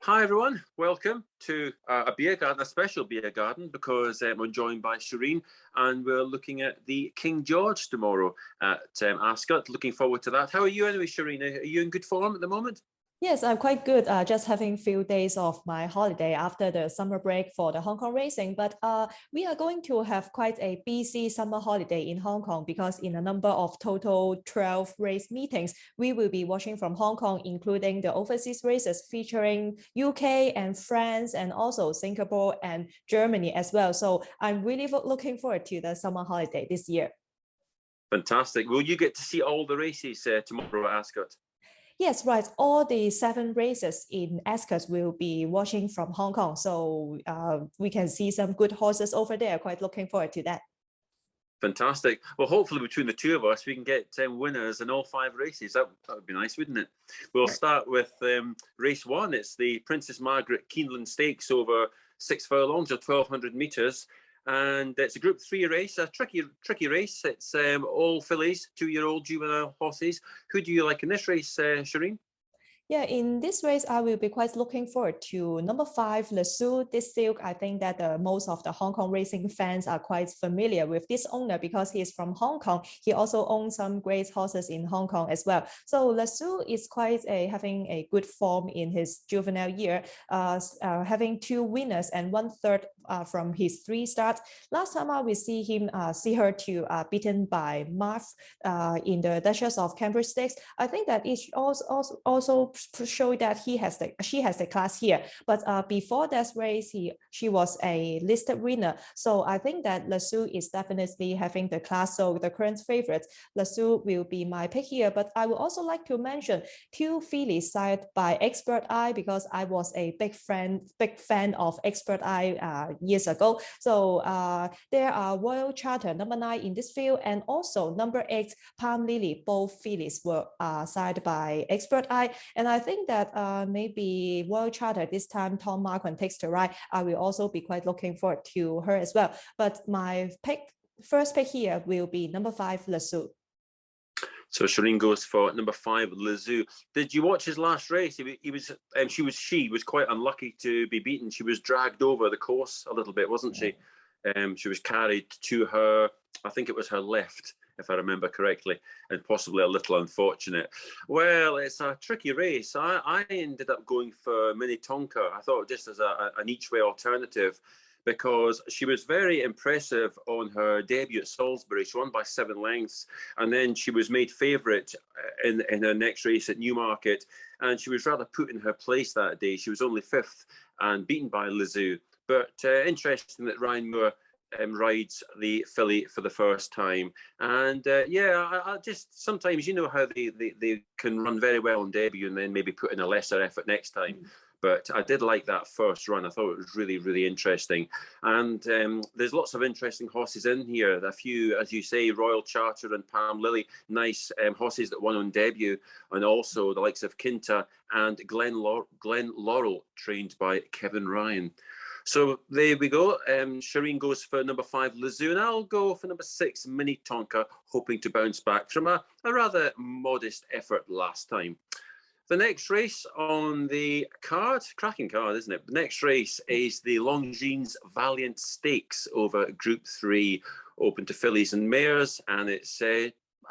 Hi everyone, welcome to a beer garden, a special beer garden, because we're joined by Shireen and we're looking at the King George tomorrow at Ascot. Looking forward to that. How are you anyway, Shireen? Are you in good form at the moment? Yes, I'm quite good. Just having a few days of my holiday after the summer break for the Hong Kong racing. But we are going to have quite a busy summer holiday in Hong Kong because in a number of total 12 race meetings, we will be watching from Hong Kong, including the overseas races featuring UK and France and also Singapore and Germany as well. So I'm really looking forward to the summer holiday this year. Fantastic. Will you get to see all the races tomorrow at Ascot? Yes, right. All the 7 races in Ascot will be watching from Hong Kong. So we can see some good horses over there. Quite looking forward to that. Fantastic. Well, hopefully between the two of us, we can get winners in all 5 races. That would be nice, wouldn't it? We'll start with race 1. It's the Princess Margaret Keeneland Stakes over 6 furlongs or 1,200 metres. And it's a Group 3 race, a tricky race. It's all fillies, 2-year-old juvenile horses. Who do you like in this race, Shireen? Yeah, in this race, I will be quite looking forward to number 5, Le Sous. This Silk, I think that most of the Hong Kong racing fans are quite familiar with this owner because he is from Hong Kong. He also owns some great horses in Hong Kong as well. So Le Sous is having a good form in his juvenile year, having 2 winners and 1/3 from his 3 starts. Last time I will see her beaten by Marv in the Duchess of Cambridge Stakes. I think that it also show that she has the class here. But before that race, she was a listed winner. So I think that Le Sous is definitely having the class. So the current favorites, Le Sous will be my pick here. But I would also like to mention 2 fillies sired by Expert Eye because I was a big fan of Expert Eye years ago. So there are Royal Charter number 9 in this field and also number 8 Palm Lily. Both fillies were sired by Expert Eye. And I think that maybe Royal Charter this time, Tom Marquand takes the ride. I will also be quite looking forward to her as well. But my first pick here will be number 5, Le Sous. So Shireen goes for number 5, Le Sous. Did you watch his last race? She was quite unlucky to be beaten. She was dragged over the course a little bit, wasn't she? She was carried to her, I think it was her left, if I remember correctly, and possibly a little unfortunate. Well, it's a tricky race. I ended up going for Minnetonka. I thought just as an each-way alternative, because she was very impressive on her debut at Salisbury. She won by 7 lengths, and then she was made favourite in her next race at Newmarket, and she was rather put in her place that day. She was only 5th and beaten by Le Sous. But interesting that Ryan Moore rides the filly for the first time. And I just sometimes, you know how they can run very well on debut and then maybe put in a lesser effort next time. But I did like that first run. I thought it was really, really interesting. And there's lots of interesting horses in here. A few, as you say, Royal Charter and Palm Lily, nice horses that won on debut. And also the likes of Quinta and Glen Laurel, trained by Kevin Ryan. So there we go. Shireen goes for number 5, Le Sous, and I'll go for number 6, Minnetonka, hoping to bounce back from a rather modest effort last time. The next race on the card, cracking card, isn't it? The next race is the Longines Valiant Stakes over Group 3, open to fillies and mares, and it's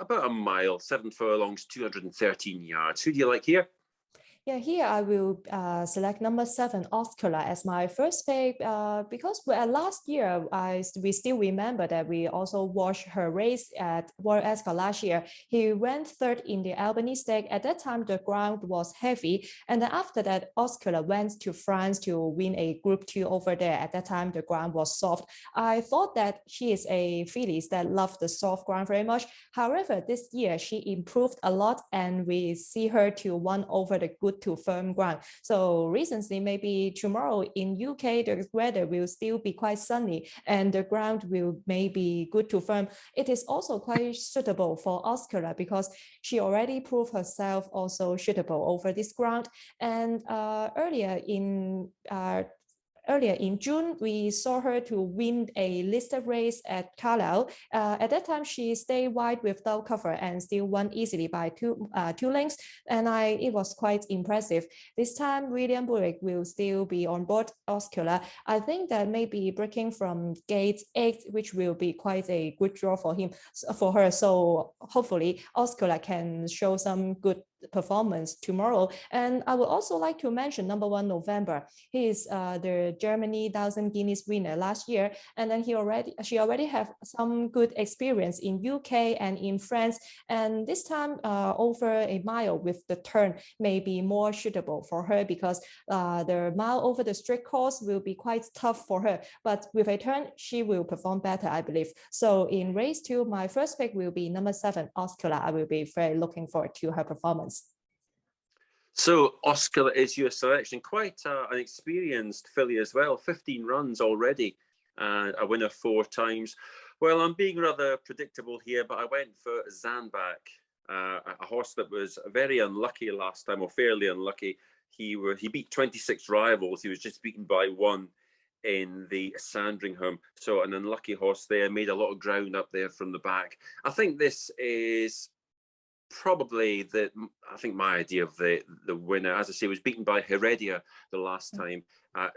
about a mile, 7 furlongs, 213 yards. Who do you like here? Yeah, here I will select number 7, Oscula, as my first pick because last year we still remember that we also watched her race at Royal Ascot last year. He went 3rd in the Albany Stake. At that time, the ground was heavy. And then after that, Oscula went to France to win a Group 2 over there. At that time, the ground was soft. I thought that she is a filly that loved the soft ground very much. However, this year, she improved a lot and we see her to won over the good to firm ground. So recently, maybe tomorrow in UK, the weather will still be quite sunny and the ground will maybe good to firm. It is also quite suitable for Oscula because she already proved herself also suitable over this ground. And earlier in earlier in June, we saw her to win a listed race at Carlisle. At that time, she stayed wide without cover and still won easily by two lengths. And it was quite impressive. This time, William Buick will still be on board Oscula. I think that maybe breaking from gate 8, which will be quite a good draw for her. So hopefully, Oscula can show some good performance tomorrow. And I would also like to mention number 1 November. He is the Germany 1000 Guineas winner last year, and then she already have some good experience in UK and in France. And this time, over a mile with the turn may be more suitable for her, because the mile over the straight course will be quite tough for her. But with a turn, she will perform better, I believe. So in race 2, my first pick will be number 7, Oscula. I will be very looking forward to her performance. So Oscar is your selection. Quite an experienced filly as well. 15 runs already, a winner 4 times. Well, I'm being rather predictable here, but I went for Zanbak, a horse that was very unlucky last time, or fairly unlucky. He beat 26 rivals. He was just beaten by 1 in the Sandringham. So an unlucky horse there, made a lot of ground up there from the back. I think this is probably I think my idea of the winner. As I say, was beaten by Heredia the last time at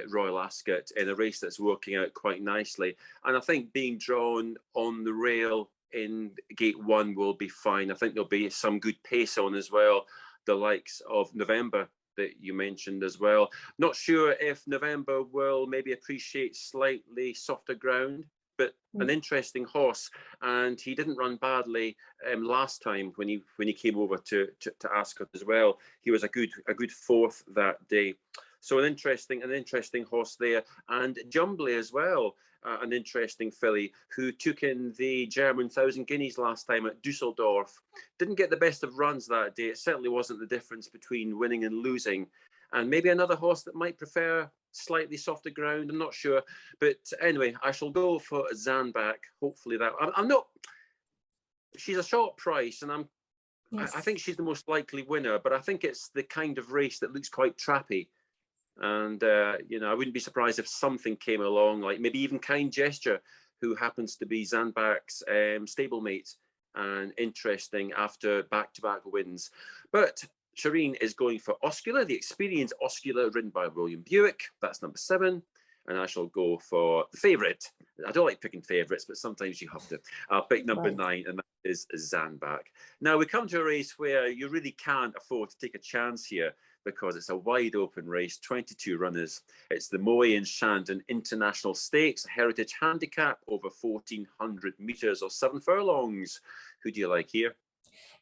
Royal Ascot in a race that's working out quite nicely. And I think being drawn on the rail in gate 1 will be fine. I think there'll be some good pace on as well, the likes of November that you mentioned as well. Not sure if November will maybe appreciate slightly softer ground, but an interesting horse, and he didn't run badly last time when he came over to Ascot as well. He was a good 4th that day. So an interesting horse there, and Jumbly as well, an interesting filly who took in the German 1000 Guineas last time at Dusseldorf. Didn't get the best of runs that day. It certainly wasn't the difference between winning and losing. And maybe another horse that might prefer slightly softer ground. I'm not sure. But anyway, I shall go for Zanbak. Hopefully that... I'm not... She's a short price, and I think she's the most likely winner, but I think it's the kind of race that looks quite trappy. And, you know, I wouldn't be surprised if something came along, like maybe even Kind Gesture, who happens to be Zanbak's stablemate, and interesting after back-to-back wins. But Shireen is going for Oscula, the experienced Oscula, ridden by William Buick. That's number 7. And I shall go for the favourite. I don't like picking favourites, but sometimes you have to. I'll pick number 9, and that is Zanbak. Now, we come to a race where you really can't afford to take a chance here, because it's a wide open race, 22 runners. It's the Moët and Chandon International Stakes, Heritage Handicap over 1,400 metres or 7 furlongs. Who do you like here?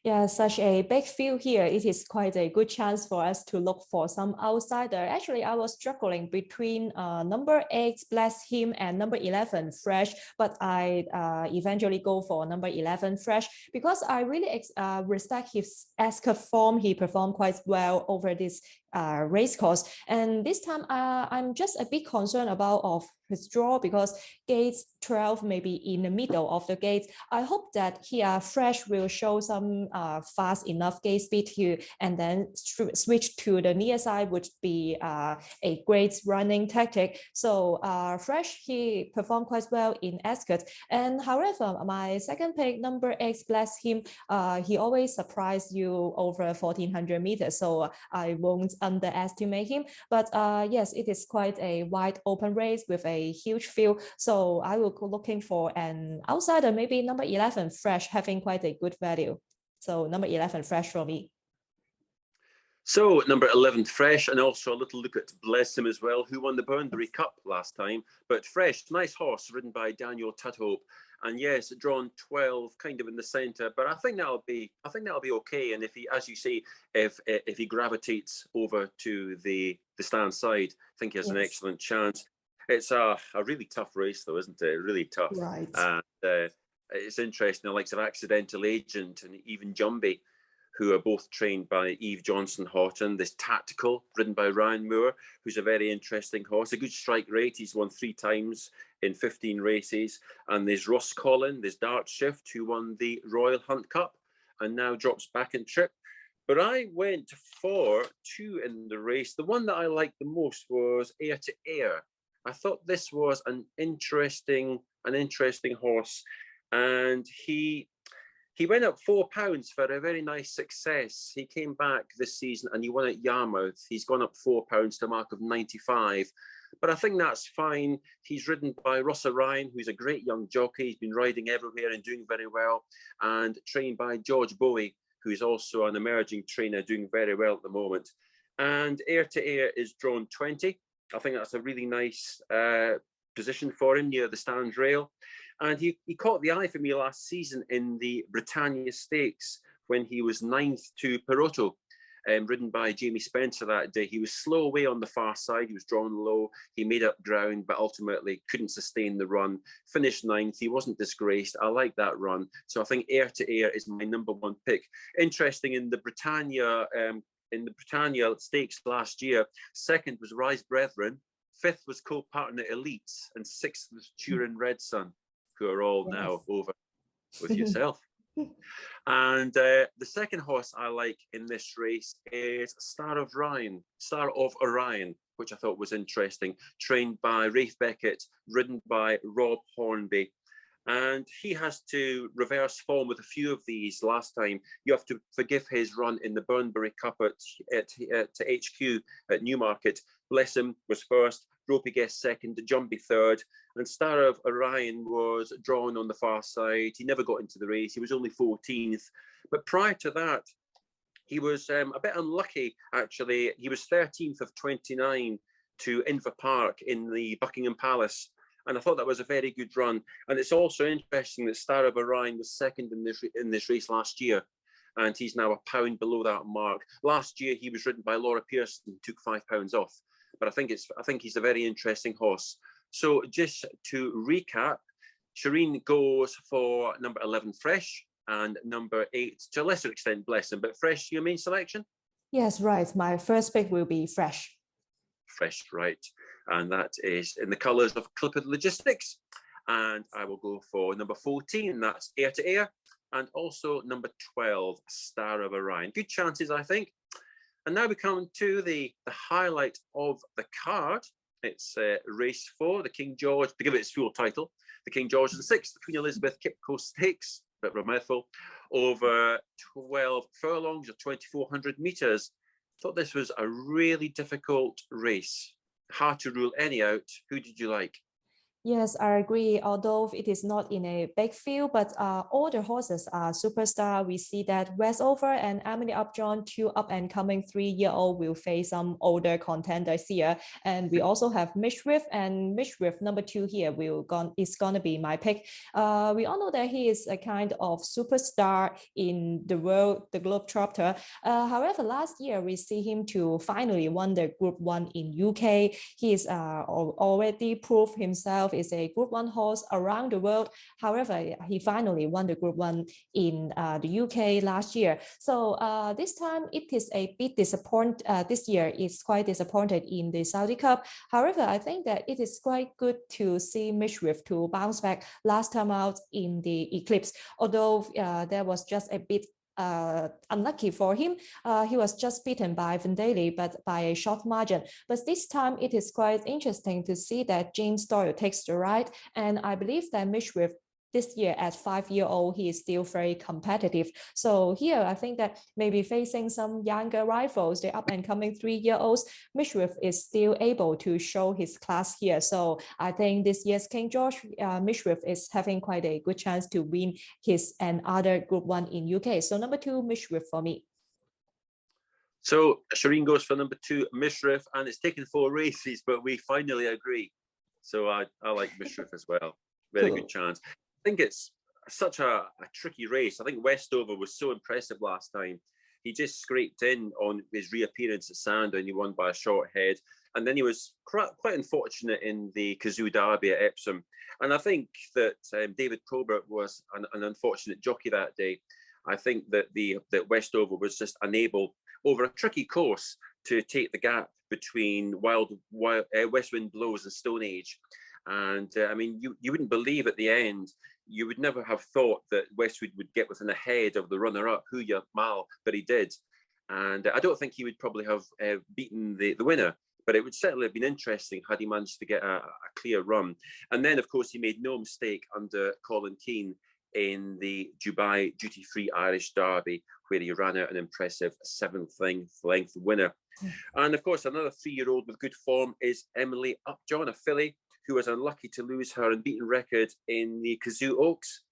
Yeah, such a big field here. It is quite a good chance for us to look for some outsider. Actually, I was struggling between number 8, Bless Him, and number 11, Fresh, but I eventually go for number 11, Fresh, because I really respect his Ascot form. He performed quite well over this race course, and this time I'm just a bit concerned about his draw, because gates 12 may be in the middle of the gates. I hope that here Fresh will show some fast enough gate speed here, and then switch to the near side would be a great running tactic. So Fresh, he performed quite well in Ascot, and however, my second pick, number 8, Bless Him, he always surprised you over 1,400 meters, so I won't underestimate him. But yes, it is quite a wide open race with a huge field, so I will go looking for an outsider, maybe number 11, Fresh, having quite a good value. So number 11, Fresh for me. So number 11, Fresh, and also a little look at Bless Him as well, who won the Boundary Cup last time. But Fresh, nice horse, ridden by Daniel Tudhope, and yes, drawn 12, kind of in the centre. But I think that'll be okay. And if he, as you say, if he gravitates over to the stand side, I think he has an excellent chance. It's a really tough race, though, isn't it? Really tough. Right. And it's interesting, the likes of Accidental Agent and even Jumbly, who are both trained by Eve Johnson Houghton. There's Tactical, ridden by Ryan Moore, who's a very interesting horse, a good strike rate. He's won 3 times in 15 races. And there's Ross Collin, there's Dart Shift, who won the Royal Hunt Cup and now drops back in trip. But I went for 2 in the race. The one that I liked the most was Air to Air. I thought this was an interesting horse, and he went up £4 for a very nice success. He came back this season and he won at Yarmouth. He's gone up £4 to a mark of 95. But I think that's fine. He's ridden by Ross Ryan, who's a great young jockey. He's been riding everywhere and doing very well, and trained by George Bowie, who's also an emerging trainer doing very well at the moment. And Air to Air is drawn 20. I think that's a really nice position for him near the stand rail. And he caught the eye for me last season in the Britannia Stakes when he was 9th to Perotto, ridden by Jamie Spencer that day. He was slow away on the far side. He was drawn low. He made up ground, but ultimately couldn't sustain the run. Finished 9th. He wasn't disgraced. I like that run. So I think Air to Air is my #1 pick. Interesting, in the Britannia Stakes last year, 2nd was Rise Brethren, 5th was Co-Partner Elites, and 6th was Turin Red Sun, who are all now over with yourself. And the second horse I like in this race is Star of Orion, which I thought was interesting, trained by Rafe Beckett, ridden by Rob Hornby. And he has to reverse form with a few of these last time. You have to forgive his run in the Burnbury Cup at HQ at Newmarket. Bless him was first, Ropey Guest second, Jumbie third, and Star of Orion was drawn on the far side. He never got into the race. He was only 14th. But prior to that, he was a bit unlucky, actually. He was 13th of 29 to Inver Park in the Buckingham Palace. And I thought that was a very good run. And it's also interesting that Star of Orion was second in this race last year, and he's now £1 below that mark. Last year he was ridden by Laura Pearson, took £5 off. But I think he's a very interesting horse. So just to recap, Shireen goes for number 11 Fresh, and number 8 to a lesser extent Bless Him. But Fresh, your main selection? Yes, right. My first pick will be Fresh. Fresh, right. And that is in the colours of Clipper Logistics. And I will go for number 14, that's Air to Air, and also number 12, Star of Orion. Good chances, I think. And now we come to the highlight of the card. It's race 4, the King George, to give it its full title, the King George VI, the Queen Elizabeth Kipco Stakes, bit of a mouthful, over 12 furlongs or 2,400 metres. Thought this was a really difficult race. Hard to rule any out. Who did you like? Yes, I agree. Although it is not in a big field, but all the horses are superstar. We see that Westover and Emily Upjohn, 2 up-and-coming 3-year-old, will face some older contenders here. And we also have Mishriff, and Mishriff, number 2 here, is gonna be my pick. We all know that he is a kind of superstar in the world, the Globetrotter. However, last year we see him to finally won the Group 1 in UK. He is already proved himself is a Group 1 horse around the world. However, he finally won the Group 1 in the UK last year. So this time it is a bit disappointed. This year is quite disappointed in the Saudi Cup. However, I think that it is quite good to see Mishriff to bounce back last time out in the Eclipse. Although there was just a bit unlucky for him. He was just beaten by Vendale, but by a short margin. But this time it is quite interesting to see that James Doyle takes the ride, and I believe that Mishriff this year at 5-year-old, he is still very competitive. So here, I think that maybe facing some younger rivals, the up-and-coming 3-year-olds, Mishriff is still able to show his class here. So I think this year's King George, Mishriff is having quite a good chance to win his and other Group 1 in UK. So number 2, Mishriff for me. So Shireen goes for number 2, Mishriff, and it's taken 4 races, but we finally agree. So I like Mishriff as well. Very good chance. I think it's such a tricky race. I think Westover was so impressive last time. He just scraped in on his reappearance at Sandown and he won by a short head. And then he was quite unfortunate in the Kazoo Derby at Epsom. And I think that David Probert was an unfortunate jockey that day. I think that that Westover was just unable, over a tricky course, to take the gap between West Wind Blows and Stone Age. And I mean, you wouldn't believe at the end, you would never have thought that Westwood would get within a head of the runner-up, Huya Mal, but he did. And I don't think he would probably have beaten the winner, but it would certainly have been interesting had he managed to get a clear run. And then, of course, he made no mistake under Colin Keane in the Dubai duty-free Irish Derby, where he ran out an impressive 7th length winner. And of course, another 3-year-old with good form is Emily Upjohn, a filly who was unlucky to lose her unbeaten record in the Kazoo Oaks,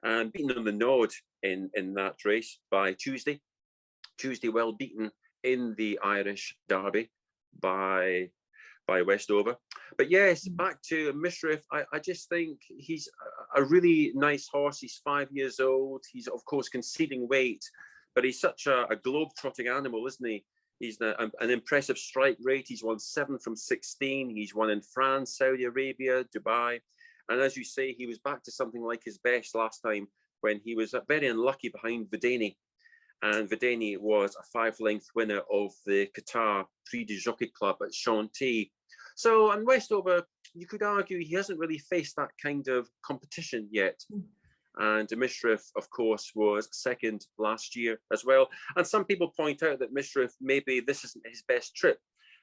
and beaten on the nod in that race by Tuesday. Tuesday well beaten in the Irish Derby by Westover. But yes, back to Mishriff. I just think he's a really nice horse. He's 5 years old. He's, of course, conceding weight, but he's such a globe-trotting animal, isn't he? He's an impressive strike rate. He's won 7 from 16. He's won in France, Saudi Arabia, Dubai. And as you say, he was back to something like his best last time when he was very unlucky behind Videni. And Videni was a 5-length winner of the Qatar Prix du Jockey Club at Chantilly. So, and Westover, you could argue he hasn't really faced that kind of competition yet. And Mishriff, of course, was 2nd last year as well. And some people point out that Mishriff, maybe this isn't his best trip.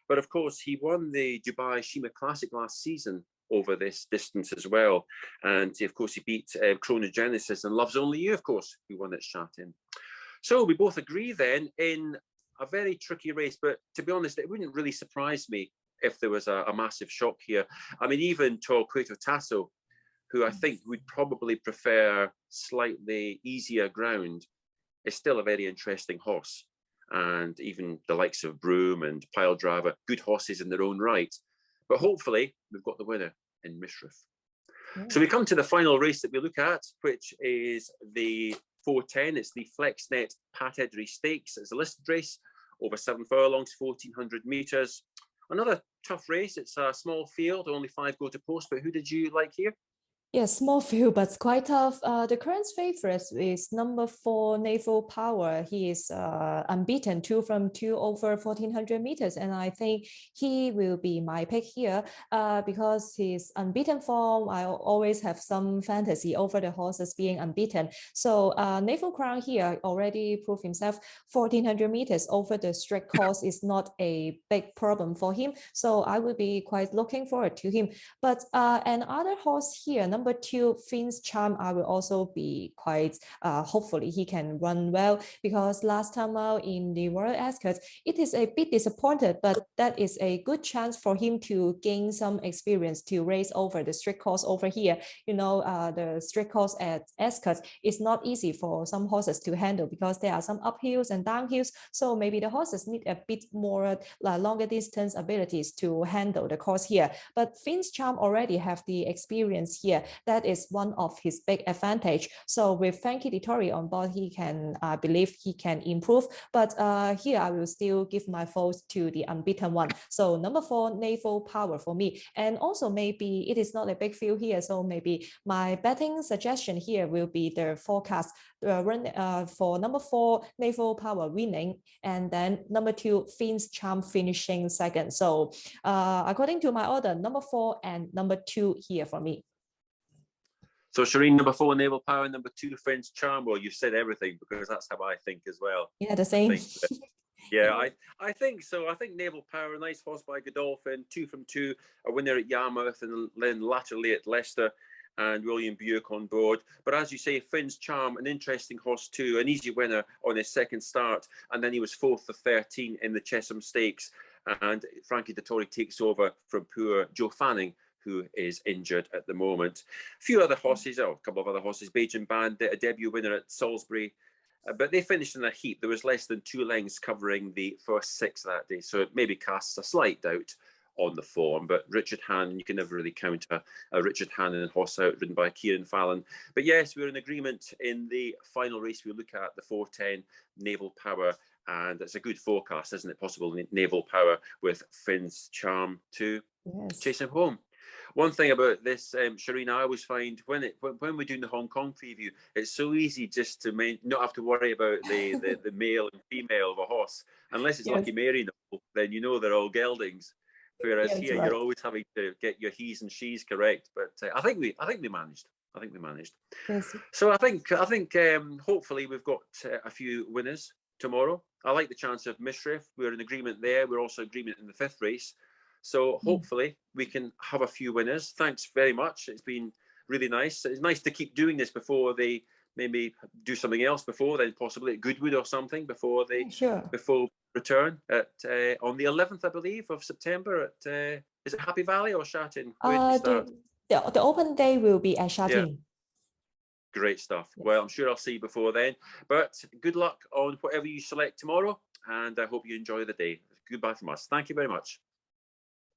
But of course, he won the Dubai Shima Classic last season over this distance as well. And of course, he beat Chronogenesis and Loves Only You, of course, who won at Shattin. So we both agree then in a very tricky race, but to be honest, it wouldn't really surprise me if there was a massive shock here. I mean, even Torquato Tasso, who I think would probably prefer slightly easier ground, is still a very interesting horse. And even the likes of Broome and Pile Driver, good horses in their own right. But hopefully, we've got the winner in Mishriff. So we come to the final race that we look at, which is the 4:10. It's the Flexnet Stakes. It's a listed race over 7 furlongs, 1,400 metres. Another tough race. It's a small field, only 5 go to post. But who did you like here? Yes, small field, but quite tough. The current favorite is number 4, Naval Power. He is unbeaten, 2 from 2 over 1,400 meters. And I think he will be my pick here because his unbeaten form, I always have some fantasy over the horses being unbeaten. So Naval Crown here already proved himself 1,400 meters over the strict course is not a big problem for him. So I will be quite looking forward to him. But another horse here, number 2, Finn's Charm, I will also be quite hopefully he can run well, because last time out in the Royal Ascot, it is a bit disappointed, but that is a good chance for him to gain some experience to race over the strict course over here. You know, the strict course at Ascot is not easy for some horses to handle because there are some uphills and downhills. So maybe the horses need a bit more longer distance abilities to handle the course here. But Finn's Charm already have the experience here. That is one of his big advantage. So with Frankie Dettori on board, he can, I believe he can improve. But here I will still give my vote to the unbeaten one. So number 4, Naval Power for me. And also maybe it is not a big field here. So maybe my betting suggestion here will be the forecast run for number 4, Naval Power winning. And then number 2, Finn's Charm finishing 2nd. So according to my order, number 4 and number 2 here for me. So Shireen, number 4, Naval Power, number 2, Finn's Charm. Well, you've said everything because that's how I think as well. Yeah, the same. I think so. I think Naval Power, a nice horse by Godolphin, 2 from 2, a winner at Yarmouth and then latterly at Leicester, and William Buick on board. But as you say, Finn's Charm, an interesting horse too, an easy winner on his 2nd start, and then he was 4th of 13 in the Chesham Stakes, and Frankie Dettori takes over from poor Joe Fanning, who is injured at the moment. A few other horses, a couple of other horses, Bajan Band, a debut winner at Salisbury, but they finished in a heap. There was less than 2 lengths covering the first 6 that day, so it maybe casts a slight doubt on the form. But Richard Hannon, you can never really count a Richard Hannon horse out, ridden by Kieran Fallon. But yes, we're in agreement in the final race. We look at the 4:10 Naval Power, and it's a good forecast, isn't it? Possible Naval Power with Finn's Charm to chase him home. One thing about this, Shireen, I always find when we're doing the Hong Kong preview, it's so easy just to not have to worry about the male and female of a horse. Unless it's Lucky Mary, then you know they're all geldings. Whereas here, you're always having to get your he's and she's correct. But I think we managed. Yes. So I think hopefully we've got a few winners tomorrow. I like the chance of Mishriff. We're in agreement there. We're also in agreement in the 5th race. So hopefully we can have a few winners. Thanks very much. It's been really nice. It's nice to keep doing this before they maybe do something else before then, possibly at Goodwood or something before they before return at on the 11th, I believe, of September at is it Happy Valley or Shattin? Where do we start? The open day will be at Shattin. Yeah. Great stuff. Yes. Well, I'm sure I'll see you before then. But good luck on whatever you select tomorrow, and I hope you enjoy the day. Goodbye from us. Thank you very much.